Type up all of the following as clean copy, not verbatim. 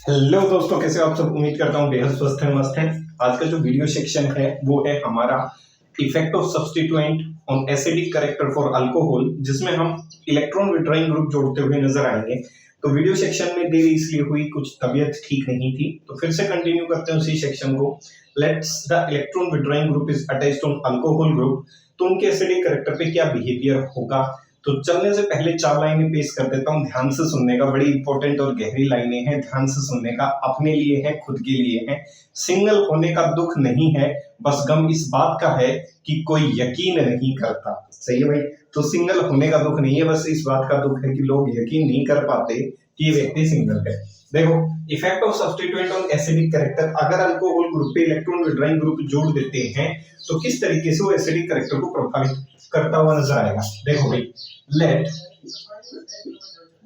Hello दोस्तों, कैसे हो आप सब। उम्मीद करता हूँ बेहद स्वस्थ हैं, मस्त हैं। आज का जो वीडियो सेक्शन है वो है हमारा effect of substituent on acidic character for alcohol, जिसमें हम इलेक्ट्रॉन विड्रॉइंग ग्रुप जोड़ते हुए नजर आएंगे। तो वीडियो सेक्शन में देरी इसलिए हुई, कुछ तबीयत ठीक नहीं थी, तो फिर से कंटिन्यू करते हैं उसी सेक्शन को। Let's the electron withdrawing group is attached on alcohol group, तो उनके एसिडिक कैरेक्टर पे क्या बिहेवियर होगा। तो चलने से पहले चार लाइनें पेश कर देता हूँ, ध्यान से सुनने का। बड़ी इंपॉर्टेंट और गहरी लाइनें हैं, ध्यान से सुनने का। अपने लिए है, खुद के लिए है। सिंगल होने का दुख नहीं है, बस गम इस बात का है कि कोई यकीन नहीं करता। सही है भाई। तो सिंगल होने का दुख नहीं है, बस इस बात का दुख है कि लोग यकीन नहीं कर पाते कि ये व्यक्ति सिंगल है। देखो, effect of substituent on acidic character. अगर अल्कोहल ग्रुप पे इलेक्ट्रॉन विड्रॉइंग ग्रुप जोड़ देते हैं तो किस तरीके से वो एसिडिक कैरेक्टर को प्रभावित करता हुआ नजर आएगा। देखो भाई, let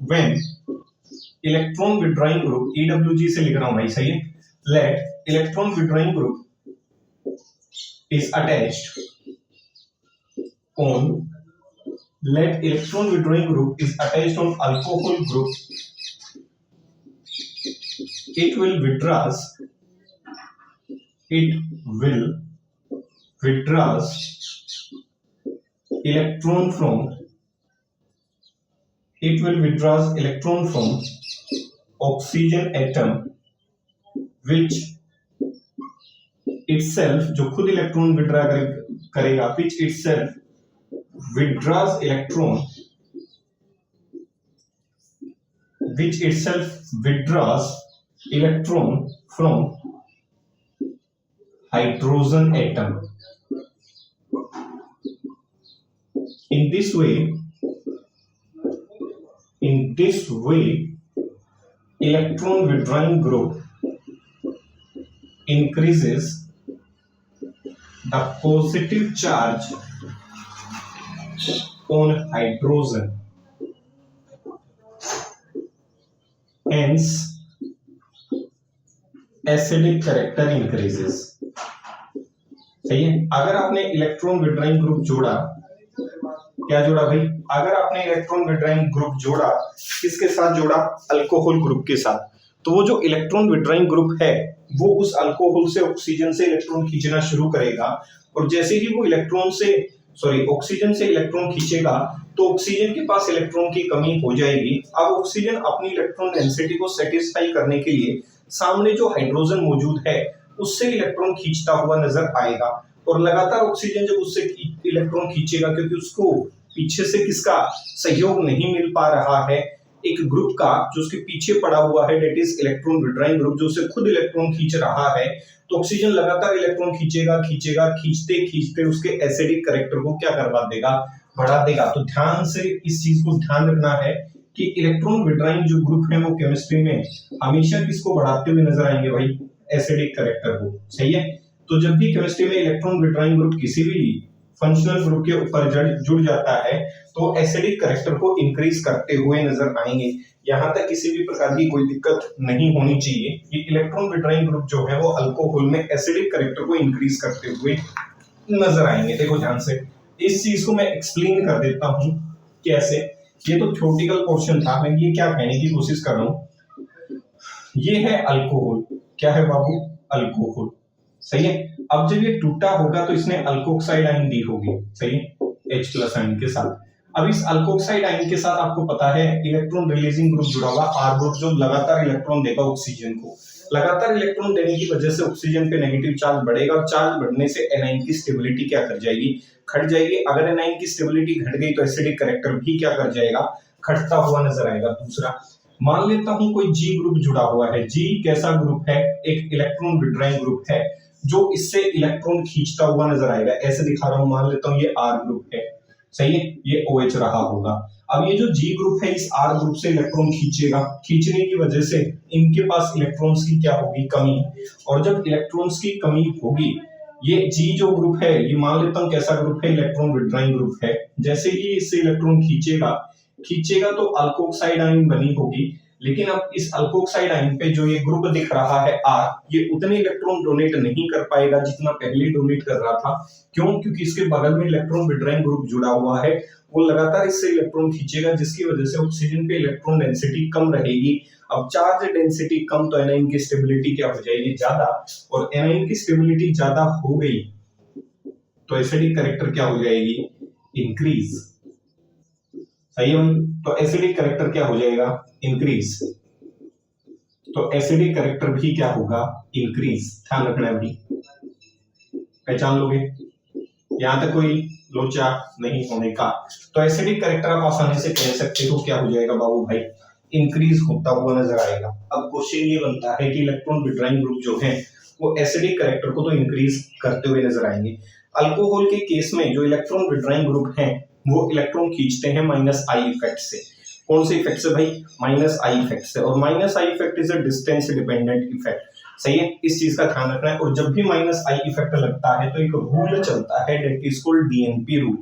when electron withdrawing group, EWG से लिख रहा हूं भाई, सही है। let electron withdrawing group is attached on let electron withdrawing group is attached on alcohol group, it will withdraws electron from it will withdraws electron from oxygen atom which itself, जो खुद electron withdraw करेगा, which itself withdraws electron from hydrogen atom. In this way electron withdrawing group increases the positive charge on hydrogen, hence acidic character increases. सही है। अगर आपने electron withdrawing group जोड़ा, क्या जोड़ा भाई? अगर आपने इलेक्ट्रॉन विड्रॉइंग ग्रुप जोड़ा, किसके साथ जोड़ा? अल्कोहल ग्रुप के साथ। तो वो जो इलेक्ट्रॉन विड्रॉइंग ग्रुप है वो उस अल्कोहल से ऑक्सीजन से इलेक्ट्रॉन खींचना शुरू करेगा, और जैसे ही वो ऑक्सीजन से इलेक्ट्रॉन खींचेगा तो ऑक्सीजन के पास इलेक्ट्रॉन की कमी हो जाएगी। अब ऑक्सीजन अपनी इलेक्ट्रॉन डेंसिटी को सेटिस्फाई करने के लिए सामने जो हाइड्रोजन मौजूद है उससे इलेक्ट्रॉन खींचता हुआ नजर आएगा, और लगातार ऑक्सीजन जब उससे इलेक्ट्रॉन खींचेगा, क्योंकि उसको पीछे से किसका सहयोग नहीं मिल पा रहा है, एक ग्रुप का जो उसके पीछे पड़ा हुआ है, that is electron withdrawing group, जो उसे खुद इलेक्ट्रॉन खींच रहा है, तो ऑक्सीजन लगातार इलेक्ट्रॉन खींचेगा, खींचते उसके एसिडिक कैरेक्टर को क्या करवा देगा? बढ़ा देगा। तो ध्यान से इस चीज को ध्यान रखना है कि इलेक्ट्रॉन विड्रॉइंग जो ग्रुप है वो केमिस्ट्री में हमेशा किसको बढ़ाते हुए नजर आएंगे भाई? एसिडिक कैरेक्टर को। सही है। तो जब भी केमिस्ट्री में इलेक्ट्रॉन विड्रॉइंग ग्रुप किसी भी फंक्शनल ग्रुप के ऊपर जुड़ जाता है तो एसिडिक कैरेक्टर को इंक्रीज करते हुए नजर आएंगे। यहां तक किसी भी प्रकार की कोई दिक्कत नहीं होनी चाहिए। ये इलेक्ट्रॉन विड्रॉइंग ग्रुप जो है वो अल्कोहल में एसिडिक कैरेक्टर को इंक्रीज करते हुए नजर आएंगे। देखो ध्यान से, इस चीज को मैं एक्सप्लेन कर देता हूं कैसे। ये तो थ्योरेटिकल पोर्शन था, मैं ये क्या कहने की कोशिश कर रहा हूं, ये है अल्कोहल। क्या है बाबू? अल्कोहल। सही है। अब जब ये टूटा होगा तो इसने अल्कोक्साइड आयन दी होगी, सही है, H+ आयन के साथ। अब इस अल्कोक्साइड आयन के साथ आपको पता है इलेक्ट्रॉन रिलीजिंग ग्रुप जुड़ा हुआ R ग्रुप, जो लगातार इलेक्ट्रॉन देगा ऑक्सीजन को। लगातार इलेक्ट्रॉन देने की वजह से ऑक्सीजन पे नेगेटिव चार्ज बढ़ेगा, और चार्ज बढ़ने से एनाइन की स्टेबिलिटी क्या कर जाएगी? घट जाएगी। अगर एनाइन की स्टेबिलिटी घट गई तो एसिडिक कैरेक्टर भी क्या कर जाएगा? घटता हुआ नजर आएगा। दूसरा, मान लेता हूं कोई G ग्रुप जुड़ा हुआ है। G कैसा ग्रुप है? एक इलेक्ट्रॉन विड्रॉइंग ग्रुप है जो इससे इलेक्ट्रॉन खींचता हुआ नजर आएगा। ऐसे दिखा रहा हूं, मान लेता हूं ये R ग्रुप है, सही है, ये OH रहा होगा। अब ये जो G ग्रुप है इस R ग्रुप से इलेक्ट्रॉन खींचेगा, खींचने की वजह से इनके पास इलेक्ट्रॉन्स की क्या होगी? कमी। और जब इलेक्ट्रॉन्स की कमी होगी, ये G जो ग्रुप है ये मान लेता हूं कैसा ग्रुप है? इलेक्ट्रॉन विड्रॉइंग ग्रुप है। जैसे ही इससे इलेक्ट्रॉन खींचेगा तो अल्कोक्साइड आयन बनी होगी, लेकिन अब इस अल्कोक्साइड आयन पे जो ये ग्रुप दिख रहा है R, ये उतने इलेक्ट्रॉन डोनेट नहीं कर पाएगा जितना पहले डोनेट कर रहा था। क्यों? क्योंकि इसके बगल में इलेक्ट्रॉन विड्रॉइंग ग्रुप जुड़ा हुआ है, वो लगातार इससे इलेक्ट्रॉन खींचेगा, जिसकी वजह से ऑक्सीजन पे इलेक्ट्रॉन डेंसिटी कम रहेगी अब चार्ज डेंसिटी कम तो एनाइन की स्टेबिलिटी क्या हो जाएगी, ज्यादा, और एनाइन की स्टेबिलिटी ज्यादा हो गई तो एसिडिक कैरेक्टर क्या हो जाएगी, इंक्रीज। सही है, तो एसिडिक कैरेक्टर क्या हो जाएगा, इंक्रीज। तो एसिडिक कैरेक्टर भी क्या होगा, इंक्रीज। ध्यान रखना है भाई, पहचान लोगे, यहां तक कोई लोचा नहीं होने का। तो एसिडिक कैरेक्टर आप आसानी से कह सकते हो क्या हो जाएगा बाबू भाई, इंक्रीज होता हुआ नजर आएगा। अब क्वेश्चन ये बनता है कि इलेक्ट्रॉन विड्रॉइंग ग्रुप जो है वो एसिडिक कैरेक्टर को तो इंक्रीज करते हुए नजर आएंगे। अल्कोहल के केस में जो इलेक्ट्रॉन विड्रॉइंग ग्रुप हैं वो इलेक्ट्रॉन खींचते हैं माइनस आई इफेक्ट से। कौन से इफेक्ट से भाई, माइनस आई इफेक्ट से। और minus I effect is a distance dependent effect. सही है, इस चीज का ध्यान रखना है। और जब भी माइनस आई इफेक्ट लगता है तो एक रूल चलता है that is called DNP rule.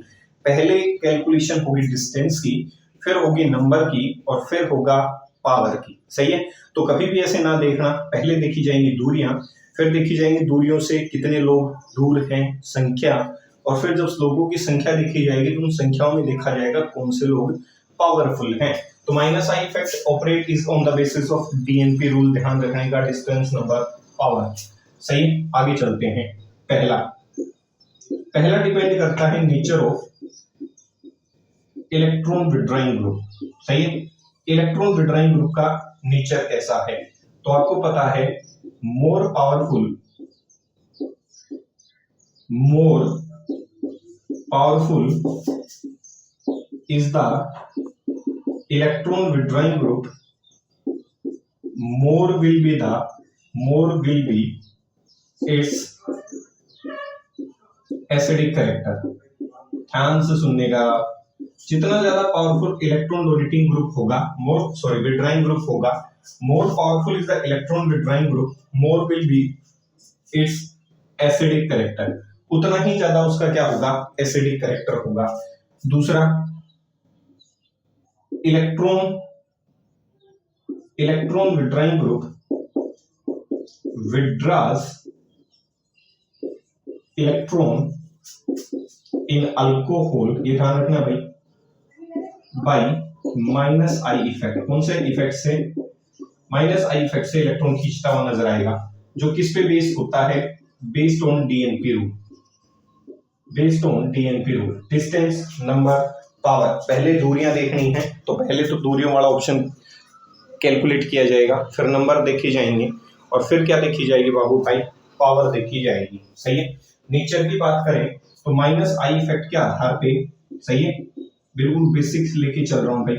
पहले कैलकुलेशन होगी डिस्टेंस की, फिर होगी नंबर की, और फिर होगा पावर की। सही है, तो कभी भी ऐसे ना देखना, पहले देखी जाएंगी दूरियां, फिर देखी जाएंगी दूरियों से कितने लोग दूर हैं, संख्या, और फिर जब लोगों की संख्या देखी जाएगी तो उन संख्याओं में देखा जाएगा कौन से लोग पावरफुल हैं। तो minus I effect operate is on the basis of DNP rule. ध्यान रखने का, डिस्टेंस, नंबर, पावर। सही, आगे चलते हैं। पहला डिपेंड करता है nature of electron withdrawing group. सही है, इलेक्ट्रॉन विड्रॉइंग ग्रुप का नेचर कैसा है, तो आपको पता है more powerful is the electron withdrawing group, more will be its acidic character। ध्यान से सुनने का, जितना ज्यादा पावरफुल इलेक्ट्रॉन डोनेटिंग ग्रुप होगा, विड्रॉइंग ग्रुप होगा, more powerful is the electron withdrawing group, more will be it's acidic character, उतना ही ज्यादा उसका क्या होगा, एसिडिक कैरेक्टर होगा। दूसरा, electron withdrawing group withdraws electron in alcohol, ये ध्यान रखना भाई, बाय माइनस आई इफेक्ट। कौन से इफेक्ट से, माइनस आई इफेक्ट से इलेक्ट्रॉन खींचता हुआ नजर आएगा, जो किस पे बेस्ड होता है, based on DNP rule. Distance, number, power. पहले दूरियां देखनी है तो पहले तो दूरियों वाला ऑप्शन कैलकुलेट किया जाएगा, फिर नंबर देखी जाएंगे, और फिर क्या देखी जाएगी बाबू भाई, पावर देखी जाएगी। सही है, नेचर की बात करें तो माइनस आई इफेक्ट के आधार पे, सही है, बिल्कुल बेसिक्स लेके चल रहा हूं भाई।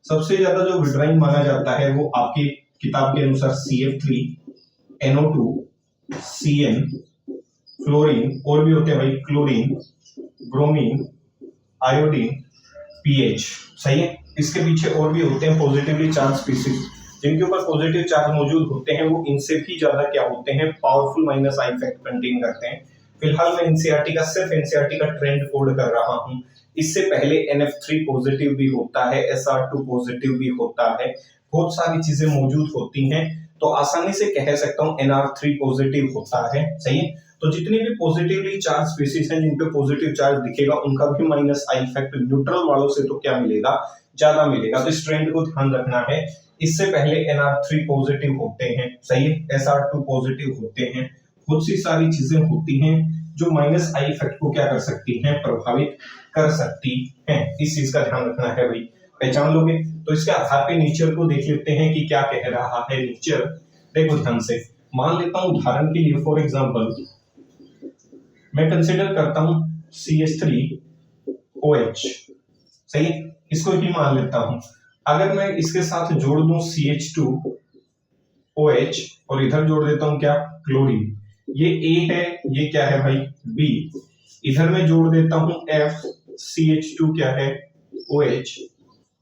सबसे ज्यादा जो विड्रॉइंग माना जाता है वो आपकी किताब के अनुसार CF3, NO2, CN, फ्लोरीन, और भी होते हैं भाई, क्लोरीन, ब्रोमीन, आयोडीन, पीएच। सही है, इसके पीछे और भी होते हैं पॉजिटिवली चार्ज स्पीशीज, जिनके ऊपर पॉजिटिव चार्ज मौजूद होते हैं, वो इनसे भी ज्यादा क्या होते हैं, powerful minus I effect contain करते हैं। फिलहाल मैं सिर्फ एनसीईआरटी का ट्रेंड कोड कर रहा हूं। इससे पहले NF3 पॉजिटिव भी होता है, SR2 पॉजिटिव भी होता है, बहुत सारी चीजें मौजूद होती हैं, तो आसानी से कह सकता हूं NR3 पॉजिटिव होता है। सही है, तो जितनी भी पॉजिटिवली चार्ज स्पीशीज हैं जिन पे पॉजिटिव चार्ज दिखेगा उनका भी माइनस आई इफेक्ट न्यूट्रल वालों से तो क्या मिलेगा, ज्यादा मिलेगा। तो इस ट्रेंड को ध्यान रखना है। इससे पहले NR3 पॉजिटिव होते हैं, सही है, SR2 पॉजिटिव होते हैं, बहुत सी सारी चीजें होती हैं जो माइनस आई इफेक्ट को क्या कर सकती हैं, प्रभावित कर सकती हैं। इस चीज का ध्यान रखना है भाई, पहचान लोगे। तो इसके आधार पे नेचर को देख लेते हैं कि क्या कह रहा है नेचर। देखो ध्यान से, मान लेता हूं उदाहरण के लिए, फॉर एग्जांपल मैं कंसीडर करता हूं CH3OH, सही, इसको ही मान लेता हूं। अगर मैं इसके साथ जोड़ दूं CH2OH और इधर जोड़ देता हूं क्या, क्लोरीन, ये A है, ये क्या है भाई, B। इधर मैं जोड़ देता हूं FCH2 क्या है, OH,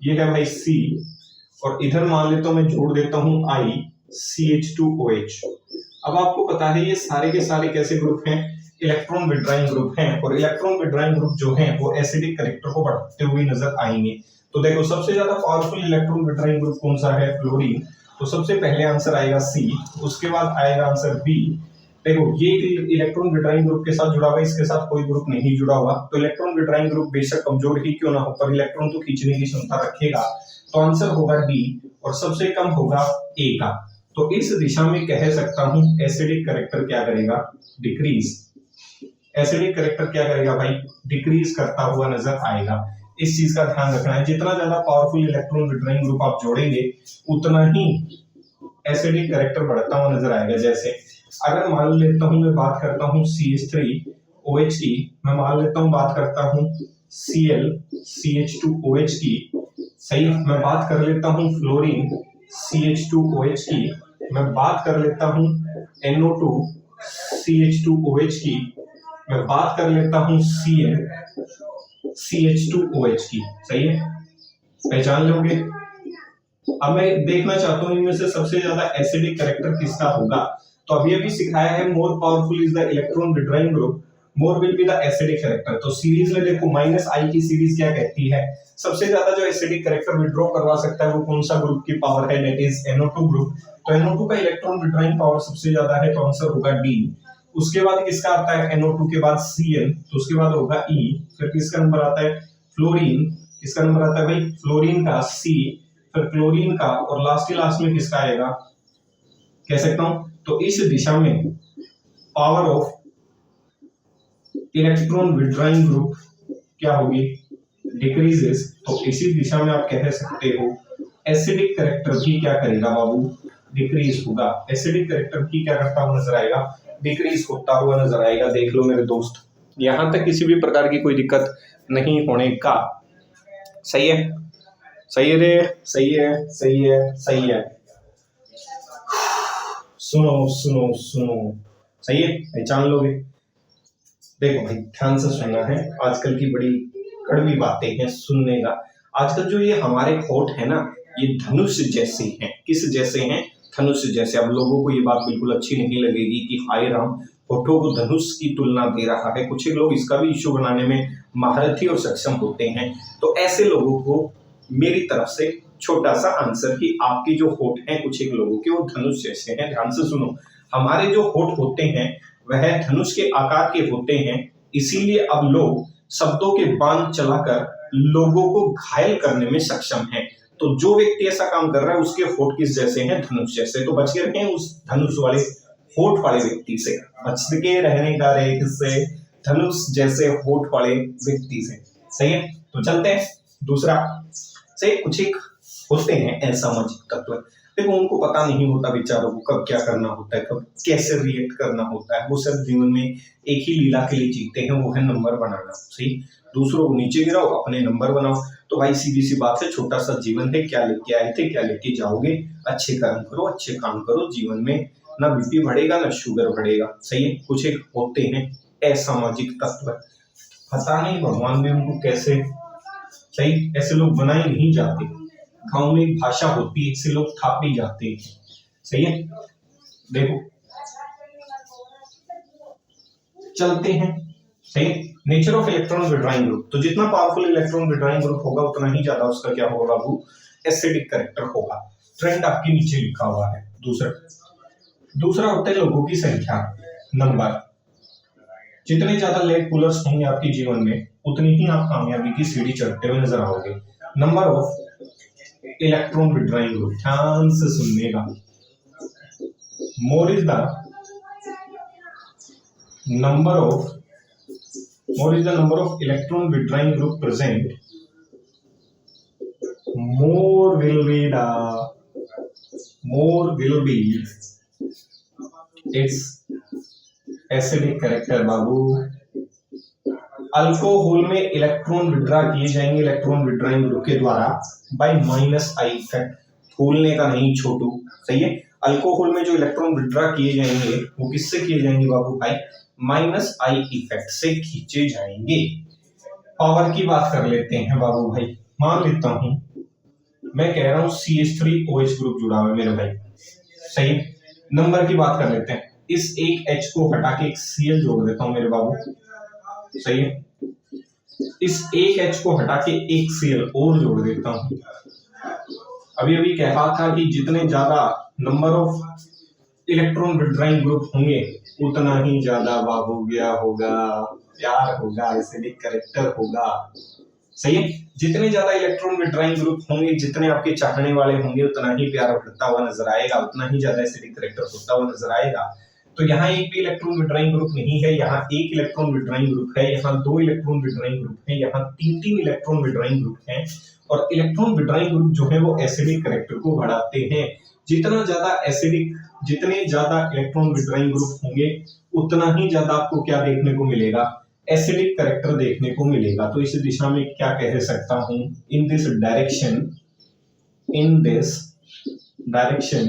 ये है भाई C, और इधर मान लेता हूं मैं जोड़ देता हूं I, CH2OH। अब आपको पता है ये सारे के सारे कैसे ग्रुप हैं, इलेक्ट्रॉन विड्रॉइंग ग्रुप हैं, और इलेक्ट्रॉन विड्रॉइंग ग्रुप जो हैं वो एसिडिक कैरेक्टर को बढ़ाते हुए नजर आएंगे। तो देखो सबसे ज्यादा पावरफुल इलेक्ट्रॉन विड्रॉइंग ग्रुप कौन सा है, फ्लोरीन, तो सबसे पहले आंसर आएगा C, उसके बाद आएगा आंसर B। देखो ये इलेक्ट्रॉन विड्रॉइंग ग्रुप के साथ जुड़ा हुआ है, इसके साथ कोई ग्रुप नहीं जुड़ा हुआ, तो इलेक्ट्रॉन विड्रॉइंग ग्रुप बेशक कमजोर ही क्यों ना हो पर इलेक्ट्रॉन तो खींचने की क्षमता रखेगा, तो आंसर होगा D। और सबसे कम होगा A का। तो इस दिशा में कह सकता हूं एसिडिक कैरेक्टर क्या करेगा, डिक्रीज। एसिडिक कैरेक्टर क्या करेगा भाई, डिक्रीज करता हुआ नजर आएगा। इस चीज का ध्यान रखना है, जितना ज्यादा पावरफुल इलेक्ट्रॉन विड्रॉइंग ग्रुप आप जोड़ेंगे उतना ही एसिडिक कैरेक्टर बढ़ता हुआ नजर आएगा। जैसे अगर मान लेता हूं मैं बात करता हूं CH3OH की, मैं मान लेता हूं बात करता हूं Cl CH2OH की, सही। मैं बात कर लेता हूं फ्लोरीन CH2OH की, मैं बात कर लेता हूं NO2 CH2OH की, मैं बात कर लेता हूं Cl CH2OH की, सही है, पहचान लोगे। अब मैं देखना चाहता हूं इनमें से सबसे ज्यादा एसिडिक कैरेक्टर किसका होगा। तो अभी अभी सिखाया है more powerful is the electron withdrawing group, more will be the acidic character. तो सीरीज में देखो -I की सीरीज क्या कहती है, सबसे ज्यादा जो एसिडिक कैरेक्टर विड्रॉ करवा सकता है वो कौन सा ग्रुप की पावर है, दैट इज NO2 ग्रुप। तो NO2 का इलेक्ट्रॉन विड्रॉइंग पावर सबसे ज्यादा है, तो आंसर होगा D। उसके बाद किसका आता है, NO2 के बाद Cl, तो उसके बाद होगा E। फिर किसका नंबर आता है, फ्लोरीन, किसका नंबर आता है भाई, फ्लोरीन का C, फिर क्लोरीन का, और लास्ट में किसका आएगा, कह सकता हूं। तो इस दिशा में power of electron withdrawing group क्या होगी, डिक्रीजेस। तो इसी दिशा में आप कह सकते हो एसिडिक कैरेक्टर भी क्या करेगा बाबू, डिक्रीज होगा। एसिडिक कैरेक्टर भी क्या करता हुआ नजर आएगा, डिक्रीज होता हुआ नजर आएगा। देख लो मेरे दोस्त, यहां तक किसी भी प्रकार की कोई दिक्कत नहीं होने का, सही है, सही है रे, सही है, सही है, सही है। सुनो सुनो सुनो, सही है, पहचान लोगे। देखो भाई ध्यान से सुनना है, आजकल की बड़ी कड़वी बातें हैं सुनने का। आजकल जो ये हमारे होठ है ना, ये धनुष जैसे हैं। किस जैसे हैं, धनुष जैसे। अब लोगों को ये बात बिल्कुल अच्छी नहीं लगेगी कि हाय राम, होठों को धनुष की तुलना दे रहा है। कुछ लोग इसका भी इश्यू बनाने में महारथी और सक्षम होते हैं। तो ऐसे लोगों को मेरी तरफ से छोटा सा आंसर कि आपके जो होठ हैं कुछ एक लोगों के वो धनुष जैसे हैं। ध्यान से सुनो, हमारे जो होठ होते हैं वह धनुष के आकार के होते हैं, इसीलिए अब लोग शब्दों के बाण चलाकर लोगों को घायल करने में सक्षम हैं। तो जो व्यक्ति ऐसा काम कर रहा है उसके होठ किस जैसे हैं, धनुष जैसे। तो बच के रहें उस धनुष वाले होठ वाले व्यक्ति से, बच के रहने का रे किससे, धनुष जैसे होठ वाले व्यक्ति से, सही है। तो चलते हैं दूसरा से। कुछ एक होते हैं असामाजिक तत्व, देखो उनको पता नहीं होता बेचारों को कब क्या करना होता है, कब कैसे रिएक्ट करना होता है। वो सिर्फ जीवन में एक ही लीला के लिए जीते हैं, वो है नंबर बनाना, सही। दूसरों को नीचे गिराओ, अपने नंबर बनाओ। तो भाई सीधी सी बात है, छोटा सा जीवन है, क्या लेके आए थे क्या लेके जाओगे। अच्छे कर्म करो, अच्छे काम करो, जीवन में ना बीपी बढ़ेगा ना शुगर बढ़ेगा, सही है। कुछ एक होते हैं असामाजिक तत्व, पता नहीं भगवान ने उनको कैसे, सही, ऐसे लोग बनाए नहीं जाते। गांव में एक भाषा होती है, इससे लोग थापे जाते हैं, सही है। देखो चलते हैं, सही। Nature of electron withdrawing group, तो जितना पावरफुल इलेक्ट्रॉन विड्रॉइंग ग्रुप होगा उतना ही ज्यादा उसका क्या होगा बाबू, एसिडिक कैरेक्टर होगा। ट्रेंड आपके नीचे लिखा हुआ है। दूसरा होता है लोगों की संख्या, नंबर। जितने ज्यादा लेड पुलर्स होंगे आपके जीवन में उतनी ही आप कामयाबी की सीढ़ी चढ़ते हुए नजर आओगे। Number of electron withdrawing group, ध्यान से सुनिएगा। More is the number of electron withdrawing group present, more will be its acidic character Babu. Alcohol में इलेक्ट्रॉन विड्रॉ किए जाएंगे इलेक्ट्रॉन विड्रॉइंग ग्रुप के द्वारा बाय -I इफेक्ट, फूलने का नहीं छोटू, सही है। अल्कोहल में जो इलेक्ट्रॉन विड्रॉ किए जाएंगे वो किससे किए जाएंगे बाबू भाई, -I इफेक्ट से खींचे जाएंगे। पावर की बात कर लेते हैं बाबू भाई, मान लेता हूं मैं कह रहा हूं CH3OH ग्रुप जुड़ा हुआ है मेरे भाई, सही। नंबर की बात कर लेते हैं, इस एक H को हटा के एक Cl जोड़ देता हूं मेरे बाबू, सही है। इस एक H को हटा के एक Cl और जोड़ देता हूं। अभी अभी कहा था कि जितने ज्यादा number of electron withdrawing group होंगे उतना ही ज्यादा बाबू क्या होगा, प्यार होगा, एसिडिक कैरेक्टर होगा, सही है। जितने ज्यादा इलेक्ट्रॉन विड्रॉइंग ग्रुप होंगे, जितने आपके चाहने वाले होंगे, उतना ही प्यारा बढ़ता हुआ नजर आएगा, उतना ही ज्यादा एसिडिक कैरेक्टर होता हुआ नजर आएगा। तो यहाँ एक भी इलेक्ट्रॉन विड्रॉइंग ग्रुप नहीं है, यहाँ एक इलेक्ट्रॉन विड्रॉइंग ग्रुप है, यहाँ दो इलेक्ट्रॉन विड्रॉइंग ग्रुप है, यहाँ तीन इलेक्ट्रॉन विड्रॉइंग ग्रुप है। और इलेक्ट्रॉन विड्रॉइंग ग्रुप जो है वो एसिडिक कैरेक्टर को बढ़ाते हैं। जितना ज्यादा एसिडिक, जितने ज्यादा इलेक्ट्रॉन विड्रॉइंग ग्रुप होंगे, उतना ही ज्यादा आपको क्या देखने को मिलेगा, एसिडिक कैरेक्टर देखने को मिलेगा। तो इस दिशा में क्या कह सकता हूं, इन दिस डायरेक्शन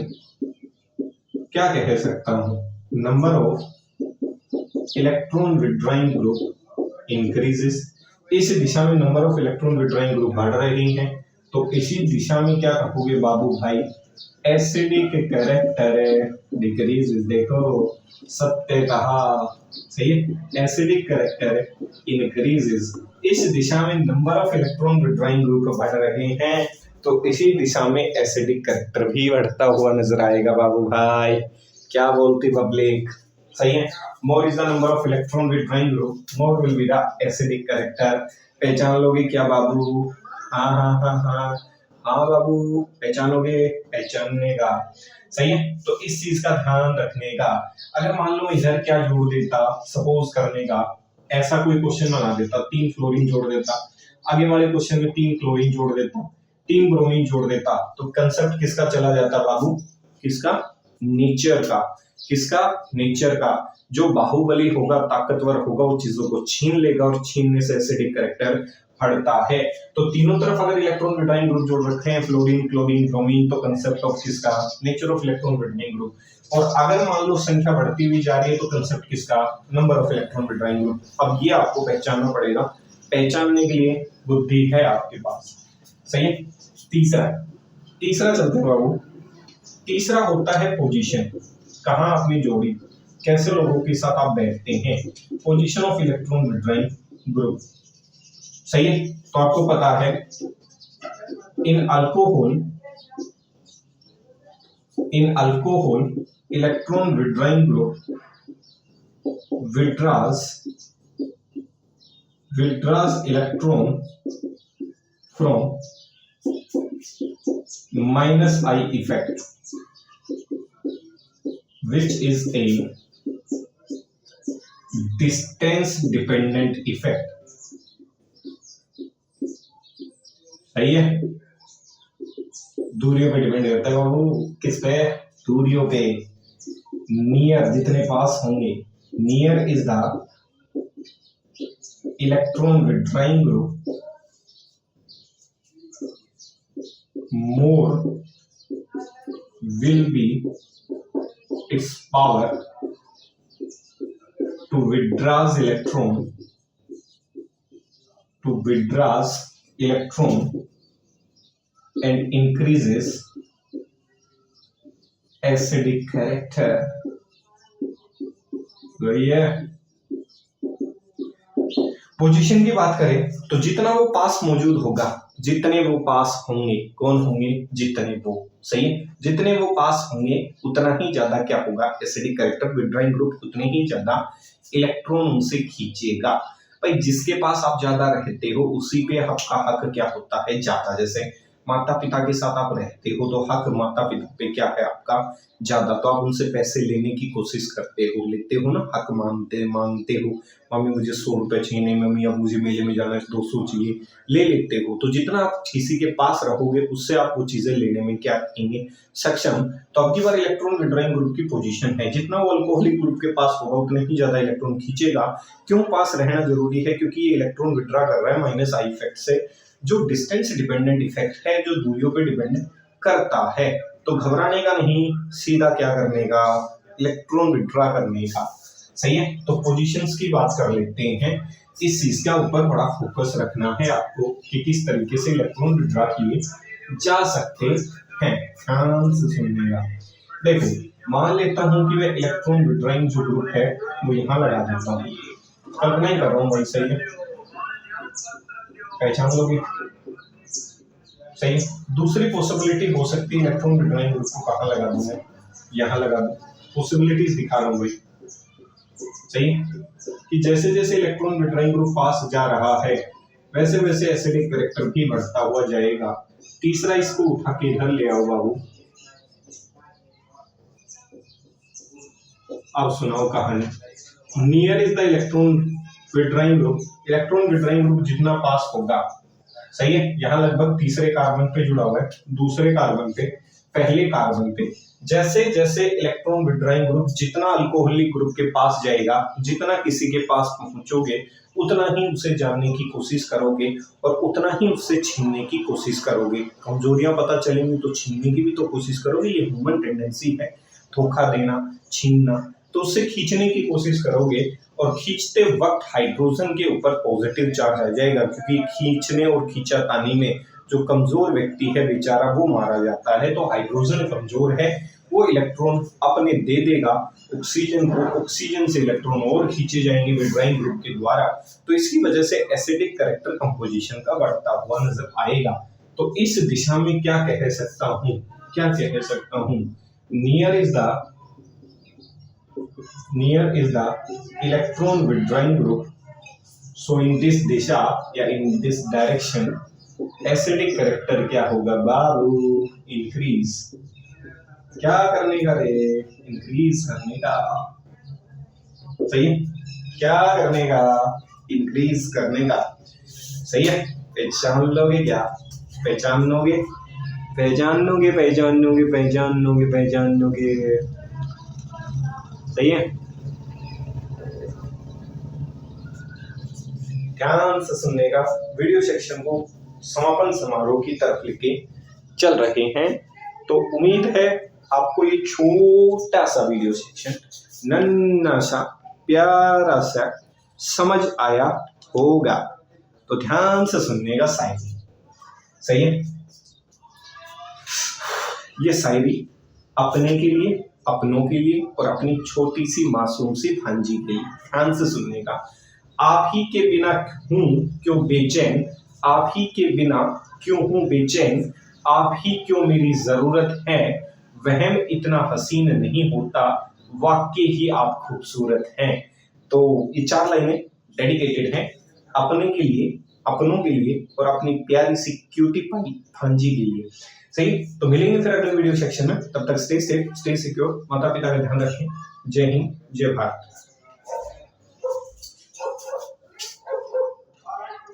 क्या कह सकता हूं, number of electron withdrawing group increases. इस दिशा में number of electron withdrawing group बढ़ रहे हैं, तो इसी दिशा में क्या कहोगे बाबू भाई, एसिडिक कैरेक्टर डिक्रीजेस। देखो सत्य कहा, सही है, एसिडिक कैरेक्टर इंक्रीजेस। इस दिशा में number of electron withdrawing group बढ़ रहे हैं, तो इसी दिशा में एसिडिक कैरेक्टर भी बढ़ता हुआ नजर आएगा बाबू भाई। क्या बोलती पब्लिक, सही है। More is the number of electron withdrawing group, more will be the acidic character. पहचान लोगे क्या बाबू? हाँ हाँ हाँ हाँ हाँ बाबू, पहचानोगे, पहचानने का, सही है। तो इस चीज का ध्यान रखने का। अगर मान लो इधर क्या जोड़ देता, सपोज करने का, ऐसा कोई क्वेश्चन बना देता, 3 फ्लोरीन जोड़ देता, आगे वाले क्वेश्चन में 3 क्लोरीन जोड़ देता, 3 ब्रोमीन जोड़ देता, तो कंसेप्ट किसका चला जाता बाबू, किसका, नेचर का। किसका, नेचर का। जो बाहुबली होगा, ताकतवर होगा, वो चीजों को छीन लेगा, और छीनने से एसिडिक कैरेक्टर बढ़ता है। तो तीनों तरफ अगर इलेक्ट्रॉन विड्रॉइंग ग्रुप जोड़ रखे हैं, फ्लोरीन, क्लोरीन, ब्रोमीन, तो कंसेप्ट ऑफ किसका, nature of electron withdrawing group. और अगर मान लो संख्या बढ़ती हुई जा रही है, तो कंसेप्ट किसका, number of electron withdrawing group. अब ये आपको पहचानना पड़ेगा, पहचानने के लिए बुद्धि है आपके पास, सही है। तीसरा चलते हैं बाबू। तीसरा होता है पोजीशन, कहाँ अपनी जोड़ी, कैसे लोगों के साथ आप बैठते हैं, position of electron withdrawing group, सही है। तो आपको पता है, in alcohol electron withdrawing group withdraws electron from minus I effect, which is a distance dependent effect, सही है। दूरियों पे डिपेंड करता है बाबू, किस पे, दूरियों पे। नियर, जितने पास होंगे, near is the electron withdrawing group, more will be its power to withdraws electron and increases acidic character। वही है। पोजीशन की बात करें तो जितना वो पास मौजूद होगा, जितने वो पास होंगे, कौन होंगे, जितने वो, सही, जितने वो पास होंगे उतना ही ज्यादा क्या होगा, एसिडिक कैरेक्टर विड्रॉइंग ग्रुप उतने ही ज्यादा इलेक्ट्रॉन उनसे खींचेगा। भाई जिसके पास आप ज्यादा रहते हो उसी पे आपका हक क्या होता है, ज्यादा। जैसे माता पिता के साथ आप रहते हो तो हक माता पिता पे क्या है आपका, ज्यादा। तो आप उनसे पैसे लेने की कोशिश करते हो, लेते हो ना, हक मांगते हो, मम्मी मुझे 100 रुपए चाहिए, नहीं मम्मी अब मुझे मेले में जाना है 200 चाहिए, ले लेते हो। तो जितना आप किसी के पास रहोगे उससे आप वो चीजें लेने में क्या करेंगे, सक्षम। तो अब की बार इलेक्ट्रॉन विड्रॉइंग ग्रुप की पोजीशन है, जितना वो अल्कोहलिक ग्रुप के पास होगा उतने ही ज्यादा इलेक्ट्रॉन खींचेगा। क्यों पास रहना जरूरी है, क्योंकि ये इलेक्ट्रॉन विड्रॉ कर रहा है माइनस आई इफेक्ट से, जो डिस्टेंस डिपेंडेंट इफेक्ट है, जो दूरियों पे डिपेंड करता है। तो घबराने का नहीं, सीधा क्या करने का, इलेक्ट्रॉन विड्रॉ करने का, सही है। तो पोजीशंस की बात कर लेते हैं। इस चीज के ऊपर बड़ा फोकस रखना है आपको कि किस तरीके से इलेक्ट्रॉन विड्रॉ किए जा सकते हैं। ध्यान से सुनिएगा। देखो मान लेता हूं कि मैं इलेक्ट्रॉन विड्रॉइंग जो ग्रुप है वो यहाँ लगा देता हूँ, कल्पना ही कर रहा हूँ भाई, सही है, पहचान लोगे, सही। दूसरी पॉसिबिलिटी हो सकती है इलेक्ट्रॉन विड्रॉइंग ग्रुप को कहाँ लगा दूं मैं, यहाँ लगा दूं। पॉसिबिलिटीज दिखा रहा हूँ भाई, सही, कि जैसे जैसे इलेक्ट्रॉन विड्रॉइंग ग्रुप पास जा रहा है वैसे वैसे एसिडिक कैरेक्टर भी बढ़ता हुआ जाएगा। तीसरा इसको उठा के इधर ले आओ बाबू। अब सुनाओ कहानी। Near is the electron withdrawing group. Electron withdrawing group जितना पास होगा, सही है, यहाँ लगभग तीसरे कार्बन पे जुड़ा हुआ है, दूसरे कार्बन पे, पहले कार्बन पे। जैसे जैसे इलेक्ट्रॉन विड्रॉइंग ग्रुप जितना अल्कोहलिक ग्रुप के पास जाएगा, जितना किसी के पास पहुंचोगे, उतना ही उसे जानने की कोशिश करोगे और उतना ही उससे छीनने की कोशिश करोगे। कमजोरियां पता चलेंगी तो छीनने की भी तो कोशिश करोगे, ये ह्यूमन टेंडेंसी है, धोखा देना, छीनना। तो उससे खींचने की कोशिश करोगे और खींचते वक्त हाइड्रोजन के ऊपर पॉजिटिव चार्ज आ जाएगा, क्योंकि खींचने और खींचातानी में जो कमजोर व्यक्ति है बेचारा वो मारा जाता है। तो हाइड्रोजन कमजोर है, वो इलेक्ट्रॉन अपने दे देगा ऑक्सीजन को, ऑक्सीजन से इलेक्ट्रॉन और खींचे जाएंगे विड्रॉइंग ग्रुप के द्वारा। तो इसकी वजह से एसिडिक कैरेक्टर कंपोजिशन का बढ़ता हुआ नजर आएगा। तो इस दिशा में क्या कह सकता हूँ, क्या कह सकता हूँ, near is the electron withdrawing group, so in this दिशा या in this direction acidic character क्या होगा बाबू, इंक्रीज। क्या करने का रे, इंक्रीज करने का, सही है, क्या करने का, इंक्रीज करने का, सही है। पहचान लोगे क्या, पहचान लोगे, पहचान लोगे, पहचान लोगे, पहचान लोगे, पहचान लोगे, सही है। ध्यान से सुनने का, वीडियो सेक्शन को समापन समारोह की तरफ लेके चल रहे हैं। तो उम्मीद है आपको ये छोटा सा वीडियो सेक्शन, नन्हा सा प्यारा सा समझ आया होगा। तो ध्यान से सुनने का शायरी, सही है। ये शायरी अपने के लिए, अपनों के लिए और अपनी छोटी सी मासूम सी भांजी के लिए। ध्यान से सुनने का। आप ही के बिना हूं क्यों बेचैन, आप ही के बिना क्यों हूं बेचैन, आप ही क्यों मेरी जरूरत है, वहम इतना हसीन नहीं होता, वाकई ही आप खूबसूरत हैं। तो ये 4 लाइनें डेडिकेटेड हैं अपने के लिए, अपनों के लिए और अपनी प्यारी सी क्यूटी पाई भांजी के लिए, सही। तो मिलेंगे फिर अगले वीडियो सेक्शन में, तब तक स्टे सेफ, स्टे सिक्योर, माता पिता का ध्यान रखें। जय हिंद, जय भारत।